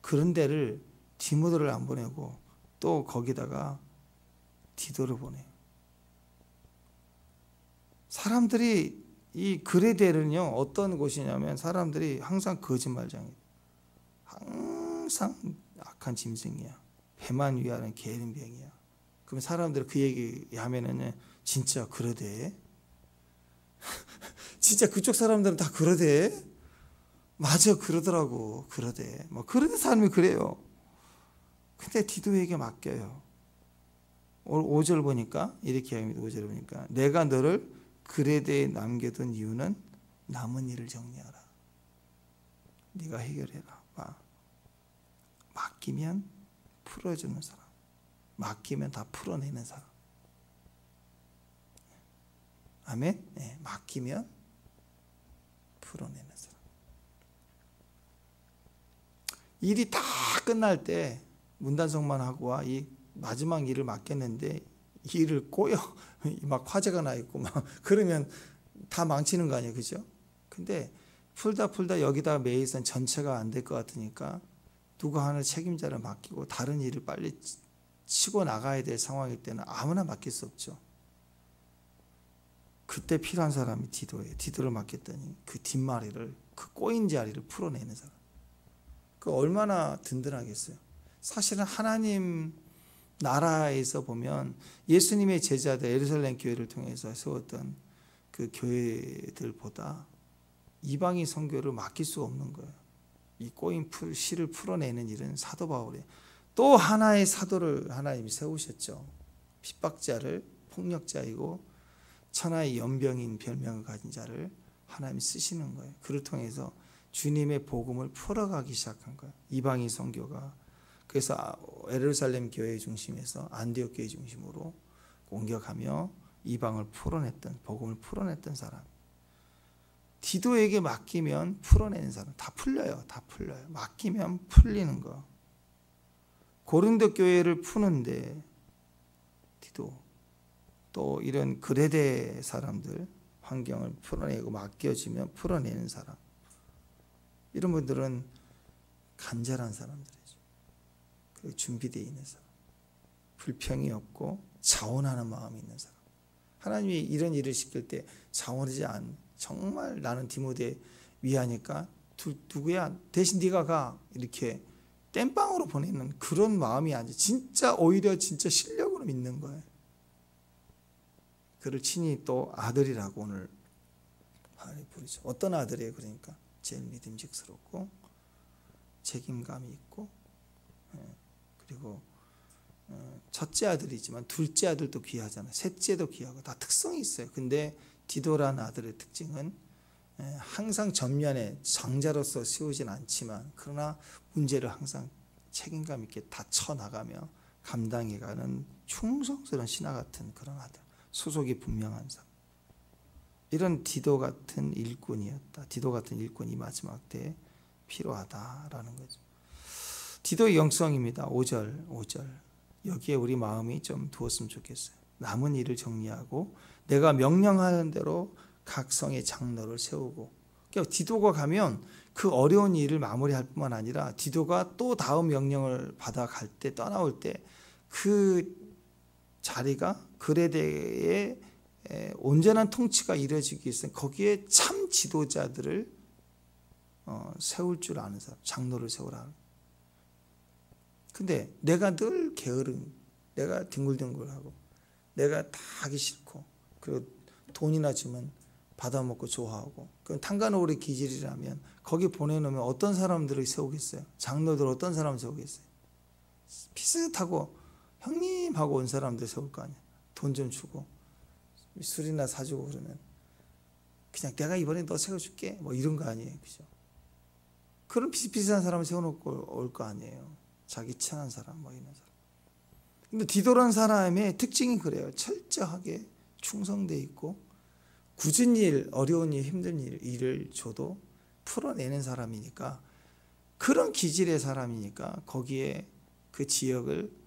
그런 데를 디모데를 안 보내고 또 거기다가 디도를 보내요. 사람들이 이 그레데는요, 어떤 곳이냐면 사람들이 항상 거짓말쟁이, 항상 악한 짐승이야. 배만 위하는 게으름병이야. 그럼 사람들이 그 얘기 하면은 진짜 그러대? 진짜 그쪽 사람들은 다 그러대? 맞아, 그러더라고. 그러대. 뭐 그러는 사람이 그래요. 근데 디도에게 맡겨요. 오늘 5절 보니까 이렇게 합니다. 5절 보니까 내가 너를 그레데에 남겨둔 이유는 남은 일을 정리하라. 네가 해결해라. 맡기면 풀어주는 사람, 맡기면 다 풀어내는 사람. 아멘. 네, 맡기면 풀어내는 사람. 일이 다 끝날 때 문단속만 하고 와, 이 마지막 일을 맡겼는데 이 일을 꼬여 막 화재가 나 있고 막 그러면 다 망치는 거 아니에요, 그죠? 근데 풀다 여기다 매이선 전체가 안 될 것 같으니까 누가 하나 책임자를 맡기고 다른 일을 빨리 치고 나가야 될 상황일 때는 아무나 맡길 수 없죠. 그때 필요한 사람이 디도예요. 디도를 맡겼더니 그 뒷마리를, 그 꼬인 자리를 풀어내는 사람. 그 얼마나 든든하겠어요. 사실은 하나님 나라에서 보면 예수님의 제자들, 예루살렘 교회를 통해서 세웠던 그 교회들보다 이방인 선교를 맡길 수 없는 거예요. 이 꼬인 실을 풀어내는 일은 사도 바울이에요. 또 하나의 사도를 하나님이 세우셨죠. 핍박자를, 폭력자이고 천하의 연병인 별명을 가진 자를 하나님이 쓰시는 거예요. 그를 통해서 주님의 복음을 풀어가기 시작한 거예요. 이방인 선교가. 그래서 예루살렘 교회 중심에서 안디옥 교회 중심으로 옮겨가며 이방을 풀어냈던, 복음을 풀어냈던 사람. 디도에게 맡기면 풀어내는 사람. 다 풀려요. 다 풀려요. 맡기면 풀리는 거. 고린도 교회를 푸는데 디도, 또 이런 그레데 사람들 환경을 풀어내고 맡겨지면 풀어내는 사람. 이런 분들은 간절한 사람들이죠. 그리고 준비되어 있는 사람. 불평이 없고 자원하는 마음이 있는 사람. 하나님이 이런 일을 시킬 때 자원하지 않는, 정말 나는 디모데 위하니까 누구야 대신 네가 가, 이렇게 땜빵으로 보내는 그런 마음이 아니지. 진짜 오히려 진짜 실력으로 믿는 거예요. 그를 친히 또 아들이라고 오늘 부르죠. 어떤 아들이에요? 그러니까 제일 믿음직스럽고 책임감이 있고, 그리고 첫째 아들이지만 둘째 아들도 귀하잖아요. 셋째도 귀하고 다 특성이 있어요. 근데 디도라는 아들의 특징은 항상 전면에 장자로서 세우진 않지만 그러나 문제를 항상 책임감 있게 다 쳐나가며 감당해가는 충성스러운 신하 같은 그런 아들. 소속이 분명한 사람. 이런 디도 같은 일꾼이었다. 디도 같은 일꾼이 마지막 때에 필요하다라는 거죠. 디도의 영성입니다. 5절. 여기에 우리 마음이 좀 두었으면 좋겠어요. 남은 일을 정리하고 내가 명령하는 대로 각 성의 장로를 세우고. 그러니까 디도가 가면 그 어려운 일을 마무리할 뿐만 아니라 디도가 또 다음 명령을 받아갈 때, 떠나올 때 그 자리가 그레데의 온전한 통치가 이루어지기 위해서 거기에 참 지도자들을 세울 줄 아는 사람, 장로를 세우라. 근데 내가 늘 게으른, 내가 뒹굴뒹굴하고 내가 다 하기 싫고, 그리고 돈이나 주면 받아먹고 좋아하고, 그럼 탄간오리 기질이라면 거기 보내놓으면 어떤 사람들을 세우겠어요? 장로들 어떤 사람을 세우겠어요? 비슷하고 형님하고 온 사람들 세울 거 아니야. 돈 좀 주고 술이나 사주고 그러면 그냥 내가 이번에 너 세워줄게 뭐 이런 거 아니에요, 그죠? 그런 비슷비슷한 사람을 세워놓고 올 거 아니에요. 자기 친한 사람 뭐 이런 사람. 근데 디도란 사람의 특징이 그래요. 철저하게 충성돼 있고 굳은 일, 어려운 일, 힘든 일을 줘도 풀어내는 사람이니까, 그런 기질의 사람이니까 거기에 그 지역을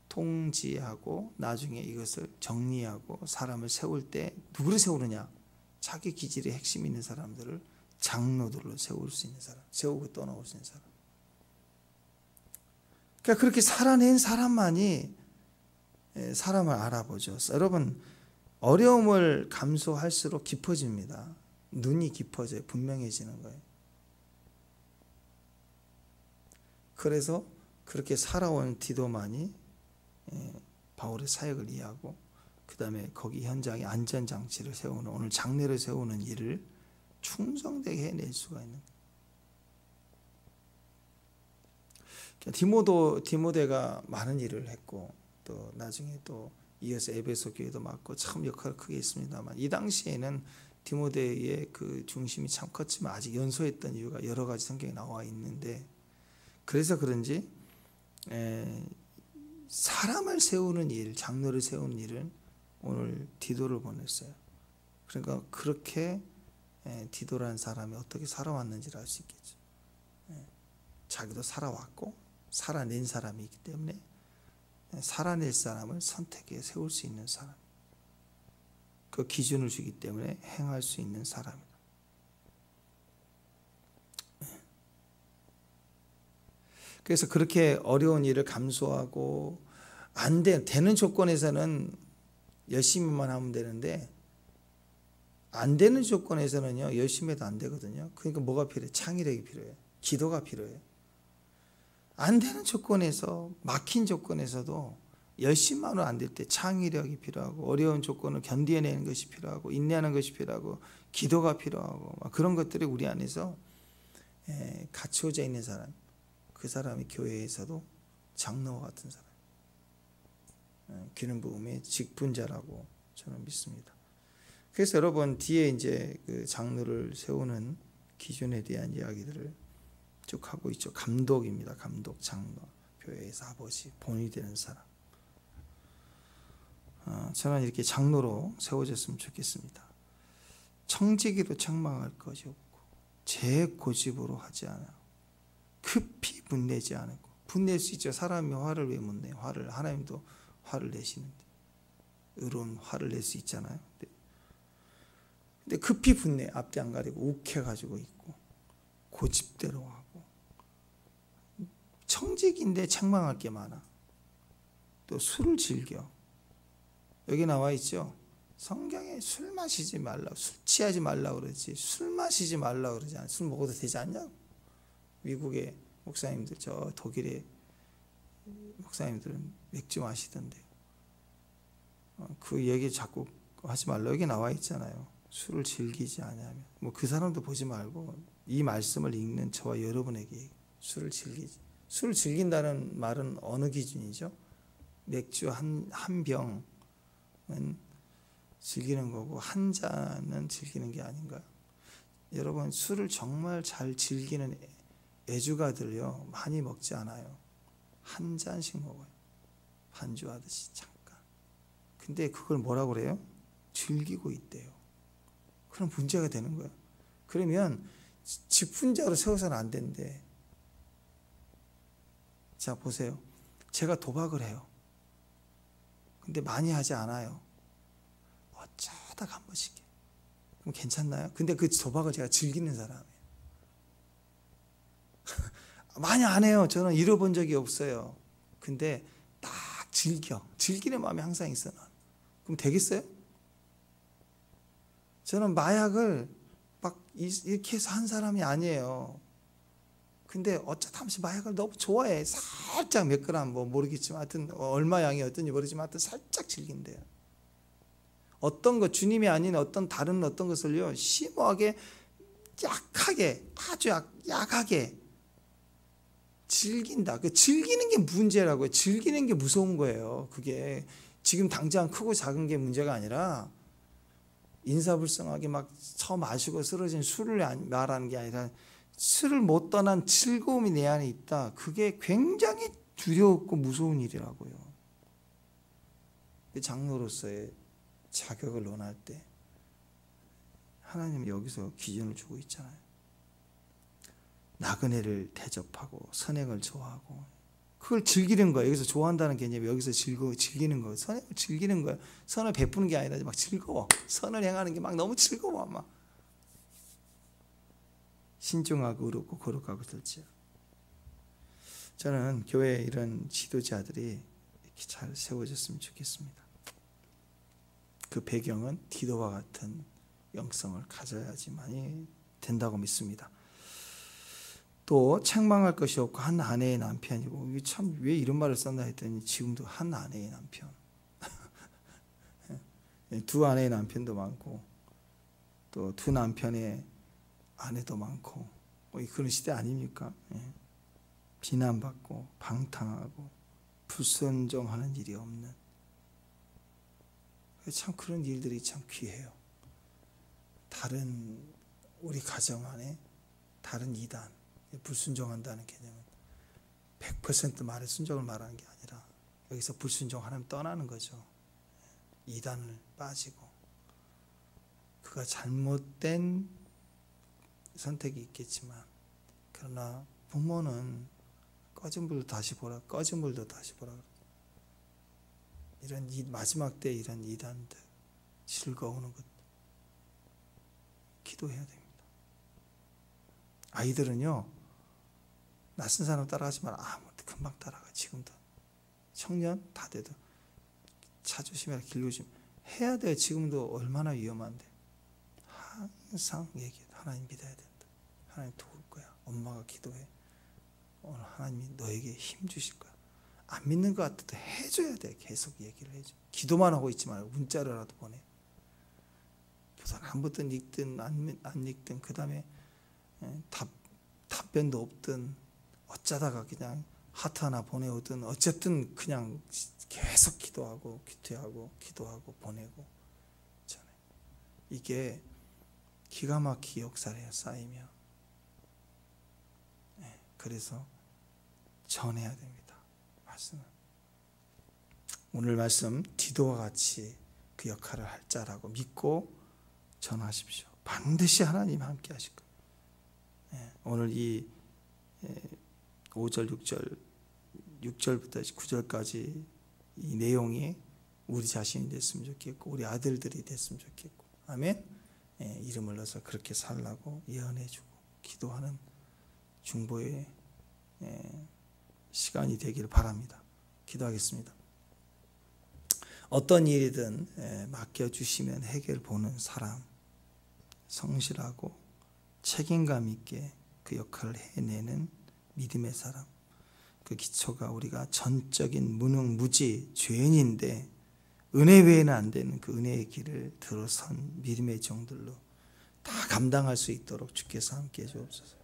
통지하고 나중에 이것을 정리하고 사람을 세울 때 누구를 세우느냐? 자기 기질의 핵심 있는 사람들을 장로들로 세울 수 있는 사람, 세우고 떠나올 수 있는 사람. 그러니까 그렇게 살아낸 사람만이 사람을 알아보죠. 여러분, 어려움을 감수할수록 깊어집니다. 눈이 깊어져요. 분명해지는 거예요. 그래서 그렇게 살아온 디도만이 바울의 사역을 이해하고 그 다음에 거기 현장에 안전장치를 세우는, 오늘 장례를 세우는 일을 충성되게 해낼 수가 있는 거예요. 디모데가 많은 일을 했고 또 나중에 또 이어서 에베소 교회도 맡고 참 역할을 크게 했습니다만, 이 당시에는 디모데의 그 중심이 참 컸지만 아직 연소했던 이유가 여러 가지 성경에 나와 있는데, 그래서 그런지 사람을 세우는 일, 장로를 세우는 일은 오늘 디도를 보냈어요. 그러니까 그렇게 디도라는 사람이 어떻게 살아왔는지를 알 수 있겠죠. 자기도 살아왔고 살아낸 사람이기 때문에 살아낼 사람을 선택해 세울 수 있는 사람, 그 기준을 주기 때문에 행할 수 있는 사람이다. 그래서 그렇게 어려운 일을 감수하고 되는 조건에서는 열심히만 하면 되는데, 안 되는 조건에서는요 열심히 해도 안 되거든요. 그러니까 뭐가 필요해? 창의력이 필요해요. 기도가 필요해요. 안 되는 조건에서, 막힌 조건에서도 열심히만은 안 될 때 창의력이 필요하고, 어려운 조건을 견뎌내는 것이 필요하고, 인내하는 것이 필요하고, 기도가 필요하고, 그런 것들이 우리 안에서 갖추어져 있는 사람, 그 사람이 교회에서도 장로와 같은 사람, 기름 부음의 직분자라고 저는 믿습니다. 그래서 여러분 뒤에 이제 그 장로를 세우는 기준에 대한 이야기들을 쭉 하고 있죠. 감독입니다. 감독, 장로, 교회에서 아버지, 본이 되는 사람. 저는 이렇게 장로로 세워졌으면 좋겠습니다. 청지기로 책망할 것이 없고, 제 고집으로 하지 않아요. 급히 분내지 않고. 분낼 수 있죠. 사람이 화를 왜 못 내요? 하나님도 화를 내시는데, 의로운 화를 낼 수 있잖아요. 근데 급히 분내, 앞뒤 안 가리고 욱해가지고 있고, 고집대로 하고, 청직인데 책망할 게 많아. 또 술을 즐겨. 여기 나와 있죠. 성경에 술 마시지 말라, 술 취하지 말라 그러지, 술 마시지 말라 그러지 않아. 술 먹어도 되지 않냐고. 미국의 목사님들, 저 독일의 목사님들은 맥주 마시던데요. 그 얘기 자꾸 하지 말라. 여기 나와 있잖아요. 술을 즐기지 않으면, 그 사람도 보지 말고 이 말씀을 읽는 저와 여러분에게 술을 즐기지. 술을 즐긴다는 말은 어느 기준이죠? 맥주 한 병은 즐기는 거고 한 잔은 즐기는 게 아닌가요? 여러분, 술을 정말 잘 즐기는 애주가들요 많이 먹지 않아요. 한 잔씩 먹어요. 반주하듯이 잠깐. 근데 그걸 뭐라고 그래요? 즐기고 있대요. 그럼 문제가 되는 거예요. 그러면 직분자로 세워서는 안 된대. 자, 보세요. 제가 도박을 해요. 근데 많이 하지 않아요. 어쩌다가 한 번씩 해. 그럼 괜찮나요? 근데 그 도박을 제가 즐기는 사람이에요. 많이 안 해요. 저는 잃어본 적이 없어요. 근데 딱 즐기는 마음이 항상 있어. 그럼 되겠어요? 저는 마약을 막 이렇게 해서 한 사람이 아니에요. 근데 어쩌다 한 번씩 마약을 너무 좋아해. 살짝 몇 그램 모르겠지만 하여튼 얼마 양이었든지 모르지만 하여튼 살짝 즐긴대요. 어떤 것, 주님이 아닌 어떤 다른 어떤 것을요 심오하게 약하게, 아주 약하게 즐긴다. 그 즐기는 게 문제라고요. 즐기는 게 무서운 거예요. 그게 지금 당장 크고 작은 게 문제가 아니라, 인사불성하게 막 처 마시고 쓰러진 술을 말하는 게 아니라, 술을 못 떠난 즐거움이 내 안에 있다. 그게 굉장히 두렵고 무서운 일이라고요. 장로로서의 자격을 논할 때 하나님은 여기서 기준을 주고 있잖아요. 나그네를 대접하고 선행을 좋아하고, 그걸 즐기는 거예요. 여기서 좋아한다는 개념이 여기서 즐기는 거예요. 선행을 즐기는 거예요. 선을 베푸는 게 아니라 막 즐거워. 선을 행하는 게 막 너무 즐거워. 막 신중하고 의롭고 거룩하고 들지요. 저는 교회 이런 지도자들이 이렇게 잘 세워졌으면 좋겠습니다. 그 배경은 디도와 같은 영성을 가져야지만이 된다고 믿습니다. 또 책망할 것이 없고 한 아내의 남편이고, 이게 참 왜 이런 말을 썼나 했더니 지금도 한 아내의 남편, 두 아내의 남편도 많고 또 두 남편의 아내도 많고, 그런 시대 아닙니까? 비난받고 방탕하고 불순종하는 일이 없는, 참 그런 일들이 참 귀해요. 다른 우리 가정 안에 다른 이단, 불순종한다는 개념은 100% 말의 순종을 말하는 게 아니라 여기서 불순종 하나님 떠나는 거죠. 이단을 빠지고 그가 잘못된 선택이 있겠지만 그러나 부모는 꺼진 불도 다시 보라, 꺼진 불도 다시 보라. 이런 마지막 때 이런 이단들 즐거우는 것 기도해야 됩니다. 아이들은요 낯선 사람 따라가지 마라. 금방 따라가. 지금도 청년 다 돼도 차 조심해라, 길 조심 해야 돼요. 지금도 얼마나 위험한데 항상 얘기해. 하나님 믿어야 된다. 하나님 도울 거야. 엄마가 기도해. 오늘 하나님이 너에게 힘 주실 거야. 안 믿는 것 같아도 해줘야 돼. 계속 얘기를 해줘. 기도만 하고 있지 말고 문자로라도 보내. 우선 안 붙든 읽든 안 읽든 그 다음에 답변도 없든 어쩌다가 그냥 하트 하나 보내오든 어쨌든 그냥 계속 기도하고 보내고 있잖아요. 이게 기가 막히게 역사를 쌓이면 그래서 전해야 됩니다. 말씀은 오늘 말씀 디도와 같이 그 역할을 할 자라고 믿고 전하십시오. 반드시 하나님 함께 하실 거예요. 오늘 이 5절 6절부터 9절까지 이 내용이 우리 자신이 됐으면 좋겠고 우리 아들들이 됐으면 좋겠고 아멘. 이름을 넣어서 그렇게 살라고 예언해주고 기도하는 중보의 시간이 되기를 바랍니다. 기도하겠습니다. 어떤 일이든 맡겨주시면 해결 보는 사람, 성실하고 책임감 있게 그 역할을 해내는 믿음의 사람, 그 기초가 우리가 전적인 무능무지 죄인인데 은혜 외에는 안 되는 그 은혜의 길을 들어선 믿음의 종들로 다 감당할 수 있도록 주께서 함께해 주옵소서.